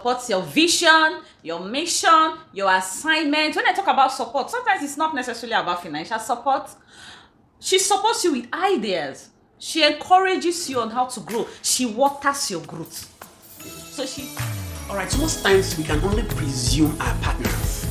supports your vision, your mission, your assignment. When I talk about support, sometimes it's not necessarily about financial support. She supports you with ideas. She encourages you on how to grow. She waters your growth. So she... All right, so most times we can only presume our partners.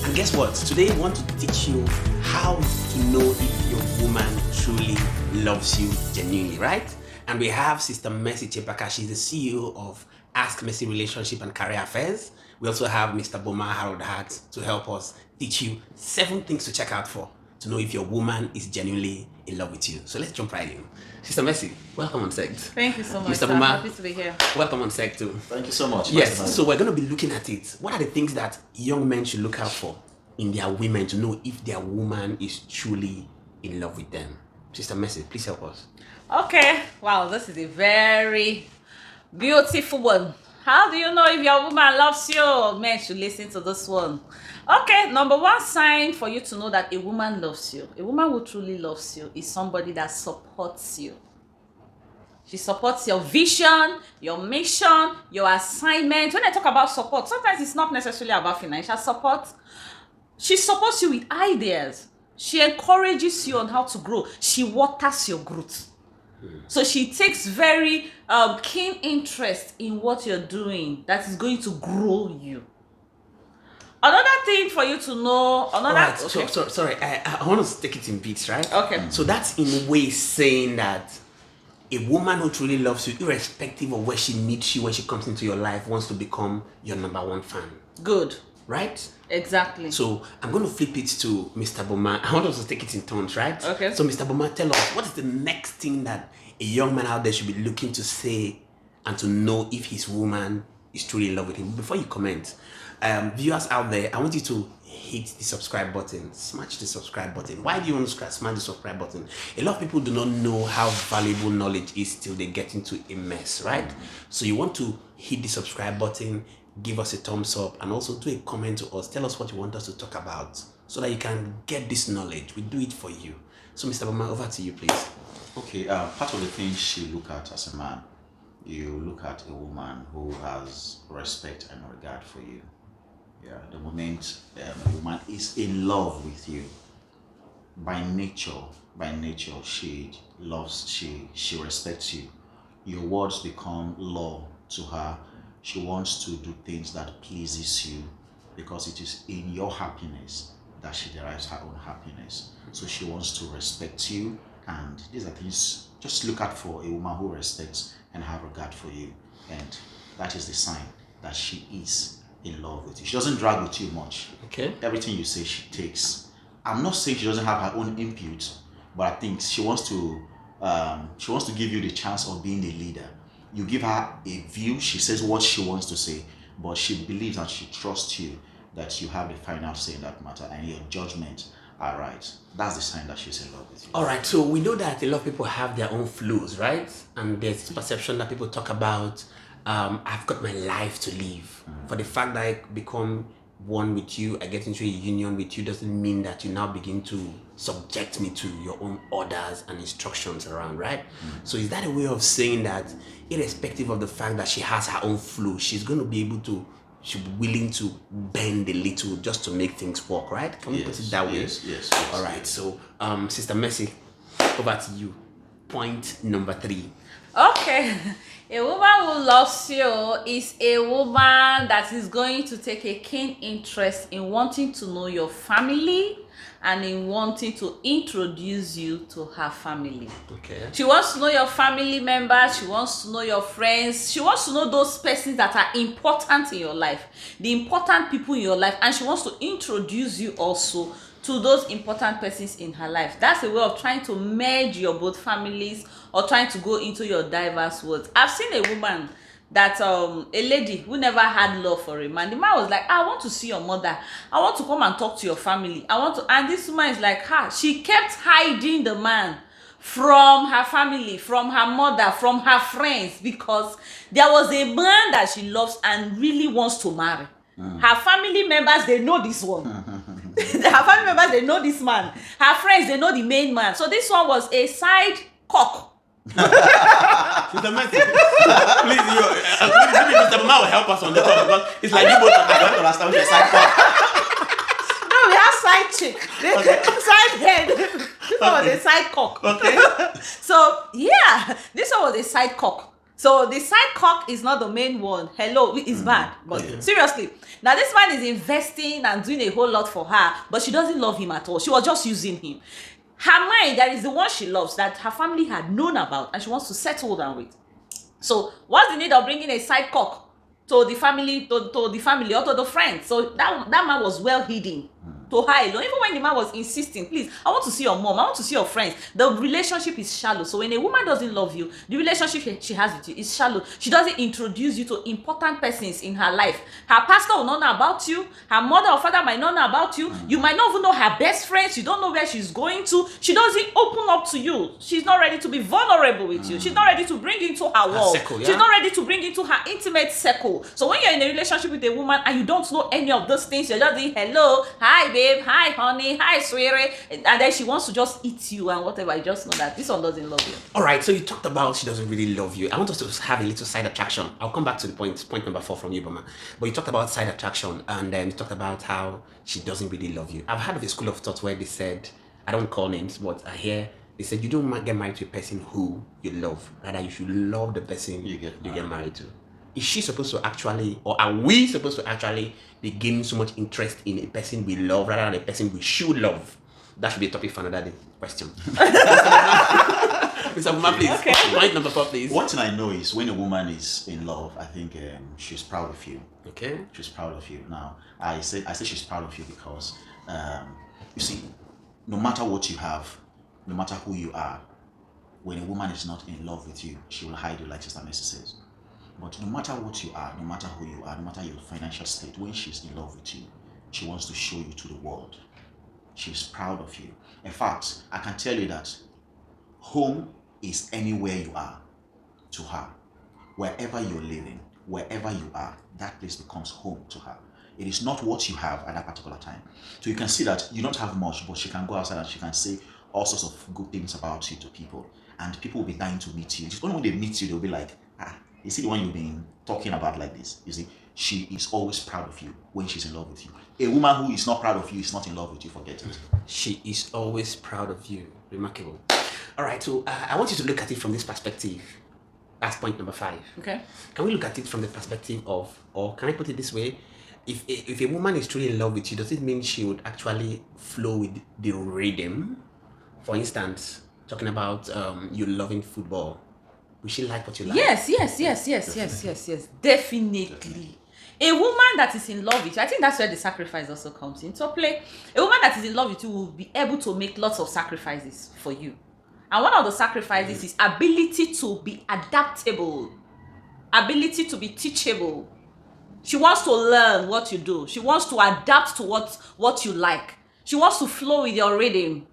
And guess what? Today we want to teach you how to know if your woman truly loves you genuinely, right? And we have Sister Mercy Chepaka. She's the CEO of Ask Mercy Relationship and Career Affairs. We also have Mr. Boma Harold Hart to help us teach you 7 things to check out for to know if your woman is genuinely in love with you. So let's jump right in. Sister Mercy, welcome on Sect. Thank you so much. Mr. Boma, I'm happy to be here. welcome on Sect too. Thank you so much. Yes, so we're going to be looking at it. What are the things that young men should look out for in their women to know if their woman is truly in love with them? Sister Mercy, please help us. Okay. Wow, this is a very beautiful one. How do you know if your woman loves you? Men should listen to this one. Okay, number 1 sign for you to know that a woman loves you, a woman who truly loves you, is somebody that supports you. She supports your vision, your mission, your assignment. When I talk about support, sometimes it's not necessarily about financial support. She supports you with ideas. She encourages you on how to grow. She waters your growth. So she takes very keen interest in what you're doing that is going to grow you. Another thing for you to know, Alright, sorry, I want to take it in bits, right? Okay. So that's in a way saying that a woman who truly loves you, irrespective of where she meets you, when she comes into your life, wants to become your number 1 fan. Good. Right? Exactly. So I'm going to flip it to Mr. Boma. I want us to take it in turns, right? Okay. So Mr. Boma, tell us, what is the next thing that a young man out there should be looking to say and to know if his woman is truly in love with him? Before you comment, viewers out there, I want you to hit the subscribe button. Smash the subscribe button. Why do you want to smash the subscribe button? A lot of people do not know how valuable knowledge is till they get into a mess, right? So you want to hit the subscribe button, give us a thumbs up, and also do a comment to us. Tell us what you want us to talk about so that you can get this knowledge. We do it for you. So Mr. Boma, over to you, please. Okay, part of the things you look at as a man, you look at a woman who has respect and regard for you. Yeah, the moment a woman is in love with you, by nature, she loves, she respects you. Your words become law to her. She wants to do things that pleases you because it is in your happiness that she derives her own happiness. So she wants to respect you, and these are things just look out for a woman who respects and have regard for you, and that is the sign that she is in love with you. She doesn't drag with you much. Okay. Everything you say she takes. I'm not saying she doesn't have her own input, but I think she wants to give you the chance of being the leader. You give her a view, she says what she wants to say, but she believes and she trusts you that you have the final say in that matter and your judgment are right. That's the sign that she's in love with you. All right, so we know that a lot of people have their own flaws, right? And there's this perception that people talk about, I've got my life to live. For the fact that I become one with you, I get into a union with you, doesn't mean that you now begin to subject me to your own orders and instructions around, right? So is that a way of saying that irrespective of the fact that she has her own flaws, she's going to be able to, she'll be willing to bend a little just to make things work, right? Can we put it that way? Yes. All right, so Sister Mercy, over to you. Point number 3. Okay. A woman who loves you is a woman that is going to take a keen interest in wanting to know your family and in wanting to introduce you to her family. Okay. She wants to know your family members, she wants to know your friends, she wants to know those persons that are important in your life, the important people in your life, and she wants to introduce you also to those important persons in her life. That's a way of trying to merge your both families or trying to go into your diverse worlds. I've seen a woman that a lady who never had love for a man. The man was like, I want to see your mother, I want to come and talk to your family, I want to, and this woman is like her. She kept hiding the man from her family, from her mother, from her friends, because there was a man that she loves and really wants to marry. Her family members, they know this one. Her family members, they know this man. Her friends, they know the main man. So this one was a side cock Sister Mercy, please, maybe Mr. Mama will help us on this one because it's like you both are I don't understand what you're saying. No, we have side chick. Side head. This one was a side cock. Okay. So yeah, this one was a side cock. So the side cock is not the main one. Hello, it's bad. But seriously, now this man is investing and doing a whole lot for her, but she doesn't love him at all. She was just using him. Her mind, that is the one she loves, that her family had known about, and she wants to settle down with. So what's the need of bringing a side cock to the family, to the family or to the friends? So that man was well hidden to her alone. Even when the man was insisting, please, I want to see your mom, I want to see your friends. The relationship is shallow. So when a woman doesn't love you, the relationship she has with you is shallow. She doesn't introduce you to important persons in her life. Her pastor will not know about you. Her mother or father might not know about you. You might not even know her best friends. You don't know where she's going to. She doesn't open up to you. She's not ready to be vulnerable with you. She's not ready to bring you into her world. Circle, yeah? She's not ready to bring you into her intimate circle. So when you're in a relationship with a woman and you don't know any of those things, you're just saying hello, hi babe, hi honey, hi sweetie, and then she wants to just eat you and whatever. You just know that this one doesn't love you. All right, so you talked about she doesn't really love you. I want us to have a little side attraction. I'll come back to the point number 4 from you, Bama. But you talked about side attraction, and then you talked about how she doesn't really love you. I've heard of a school of thought where they said, I don't call names, but I hear they said you don't get married to a person who you love. Rather, you should love the person you get married to. Is she supposed to actually, or are we supposed to actually be gaining so much interest in a person we love rather than a person we should love? That should be a topic for another day. Question. Mr. Mama, please. Okay. Point number 4, please. One thing I know is when a woman is in love, I think she's proud of you. Okay. She's proud of you. Now, I say she's proud of you because, you see, no matter what you have, no matter who you are, when a woman is not in love with you, she will hide you, like Sister Mercy says. But no matter what you are, no matter who you are, no matter your financial state, when she's in love with you, she wants to show you to the world. She's proud of you. In fact, I can tell you that home is anywhere you are to her. Wherever you're living, wherever you are, that place becomes home to her. It is not what you have at that particular time. So you can see that you don't have much, but she can go outside and she can say all sorts of good things about you to people. And people will be dying to meet you. Just only when they meet you, they'll be like, you see the one you've been talking about like this. You see, she is always proud of you when she's in love with you. A woman who is not proud of you is not in love with you, forget it. She is always proud of you. Remarkable. All right, so I want you to look at it from this perspective. That's point number 5. Okay. Can we look at it from the perspective of, or can I put it this way? If a woman is truly in love with you, does it mean she would actually flow with the rhythm? For instance, talking about you loving football. Will she like what you like? Yes. Definitely. A woman that is in love with you, I think that's where the sacrifice also comes into play. A woman that is in love with you will be able to make lots of sacrifices for you. And one of the sacrifices is ability to be adaptable, ability to be teachable. She wants to learn what you do. She wants to adapt to what you like. She wants to flow with your rhythm.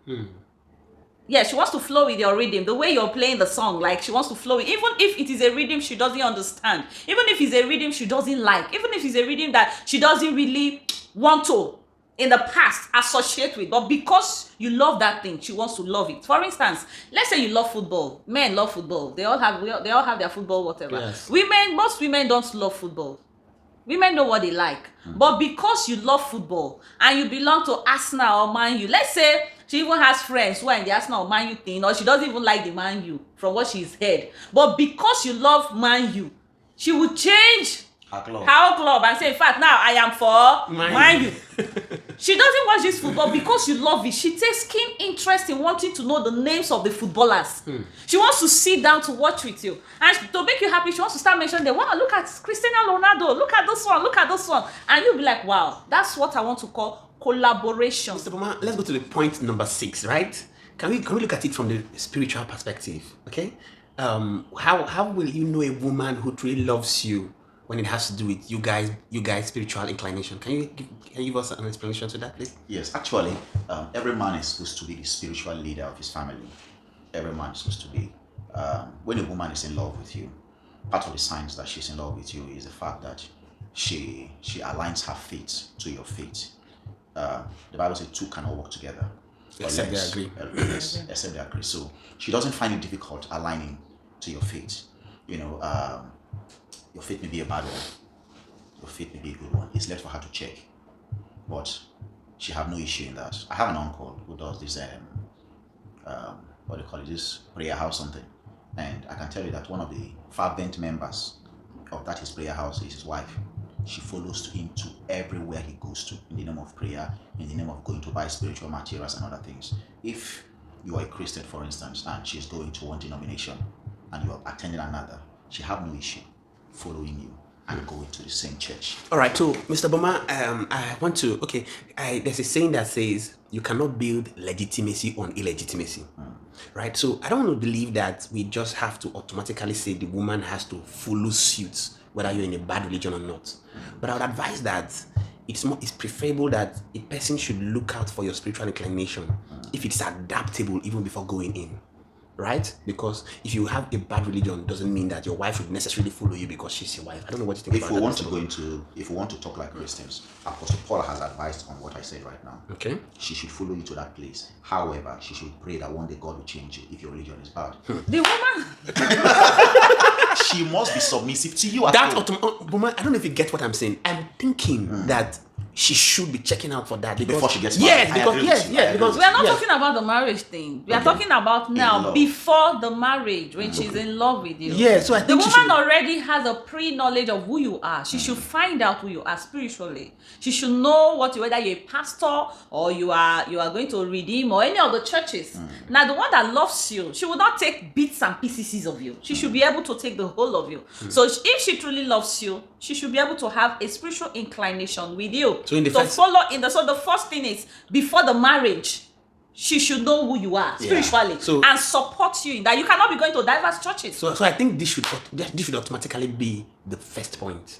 Yeah, she wants to flow with your rhythm. The way you're playing the song, like she wants to flow with, even if it is a rhythm she doesn't understand, even if it's a rhythm she doesn't like, even if it's a rhythm that she doesn't really want to in the past associate with, but because you love that thing, she wants to love it. For instance, let's say you love football. Men love football. They all have their football, whatever. Yes. Most women don't love football. Women know what they like. But because you love football and you belong to Arsenal or Man U, let's say she even has friends who are in the Arsenal or Man U thing, or she doesn't even like the Man U from what she's heard. But because you love Man U, she would change her club and say, in fact, now I am for Man U. She doesn't watch this football because you love it. She takes keen interest in wanting to know the names of the footballers. She wants to sit down to watch with you. And to make you happy, she wants to start mentioning them. Wow, look at Cristiano Ronaldo. Look at this one. Look at this one. And you'll be like, wow, that's what I want to call collaboration. Mr. Boma, let's go to the point number 6, right? Can we look at it from the spiritual perspective? Okay? How will you know a woman who truly loves you when it has to do with you guys spiritual inclination? Can you give us an explanation to that, please? Yes, actually, every man is supposed to be the spiritual leader of his family. Every man is supposed to be. When a woman is in love with you, part of the signs that she's in love with you is the fact that she aligns her faith to your faith. The Bible says two cannot work together. Except they Yes. agree. Yes, except they agree. So she doesn't find it difficult aligning to your faith. Your faith may be a bad one. Your faith may be a good one. It's left for her to check. But she have no issue in that. I have an uncle who does this, what do you call it, this prayer house something. And I can tell you that one of the fervent members of that his prayer house is his wife. She follows him to everywhere he goes to in the name of prayer, in the name of going to buy spiritual materials and other things. If you are a Christian, for instance, and she's going to one denomination and you are attending another, she have no issue following you and going to the same church. All right, so Mr. Boma, I want to, there's a saying that says you cannot build legitimacy on illegitimacy, right? So I don't want to believe that we just have to automatically say the woman has to follow suit, whether you're in a bad religion or not. But I would advise that it's preferable that a person should look out for your spiritual inclination if it's adaptable even before going in. Right? Because if you have a bad religion, doesn't mean that your wife would necessarily follow you because she's your wife. I don't know what you think If about we that. want if we want to talk like Christians, Apostle Paul has advised on what I said right now. Okay. She should follow you to that place. However, she should pray that one day God will change you if your religion is bad. The woman. She must be submissive to you. Boma, I don't know if you get what I'm saying. I'm thinking that she should be checking out for that Before she gets yes, married. because We are not talking about the marriage thing. We are talking about now, love. before the marriage, when she's in love with you. Yeah, so I The think she woman should- already has a pre-knowledge of who you are. She should find out who you are spiritually. She should know whether you're a pastor or you are going to Redeem or any of the churches. Now, the one that loves you, she will not take bits and pieces of you. She should be able to take the whole of you. So if she truly loves you, she should be able to have a spiritual inclination with you. So in the to first- follow in the so the first thing is before the marriage, she should know who you are spiritually and support you in that. You cannot be going to diverse churches. So I think this should automatically be the first point.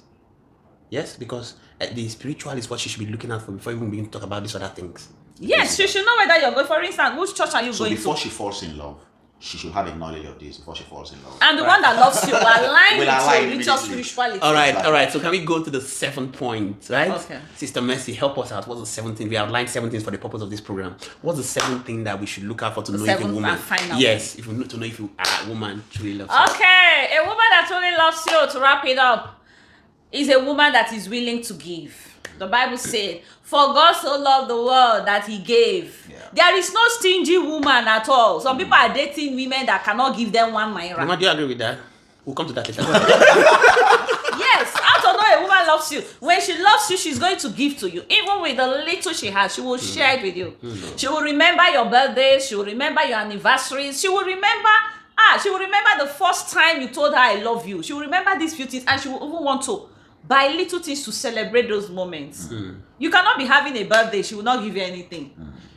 Yes, because the spiritual is what she should be looking out for before even beginning to talk about these other things. Yes, she should know whether you're going. For instance, which church are you So going before to? she falls in love, she should have a knowledge of this before she falls in love. And the one that loves you will align Will with align your religious immediately. spirituality. All right. So can we go to the 7th point, right? Okay. Sister Mercy, help us out. What's the 7th thing? We outlined 7 things for the purpose of this program. What's the 7th thing that we should look out for to know if a 7th woman? and final Yes, if we need to know if you are a woman truly loves you. Okay, a woman that truly loves you, to wrap it up, is a woman that is willing to give. The Bible said, for God so loved the world that he gave. Yeah. There is no stingy woman at all. Some people are dating women that cannot give them 1 naira. Mama, do you agree with that? We'll come to that later. Yes, how to know a woman loves you? When she loves you, she's going to give to you. Even with the little she has, she will share it with you. She will remember your birthdays. She will remember your anniversaries. She will remember the first time you told her I love you. She will remember these few things, and she will even want to buy little things to celebrate those moments. You cannot be having a birthday, she will not give you anything.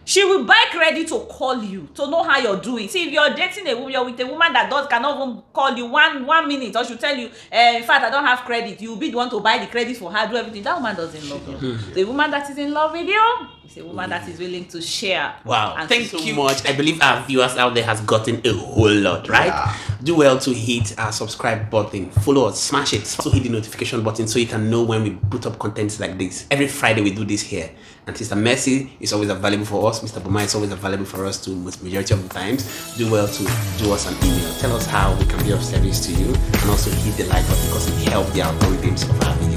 She will buy credit to call you, to know how you're doing. See, if you're dating a woman, you're with a woman that cannot even call you one minute, or she'll tell you, in fact, I don't have credit. You'll be the one to buy the credit for her, do everything. That woman doesn't love you. The woman that is in love with you is a woman that is willing to share. Wow, and thank to you so much. I believe our viewers out there has gotten a whole lot, right? Yeah. Do well to hit our subscribe button, follow us, smash it, also hit the notification button so you can know when we put up contents like this. Every Friday we do this here. And Sister Mercy is always available for us. Mr. Boma is always available for us too, most majority of the times. Do well to do us an email. Tell us how we can be of service to you, and also hit the like button because it helps the algorithms of our videos.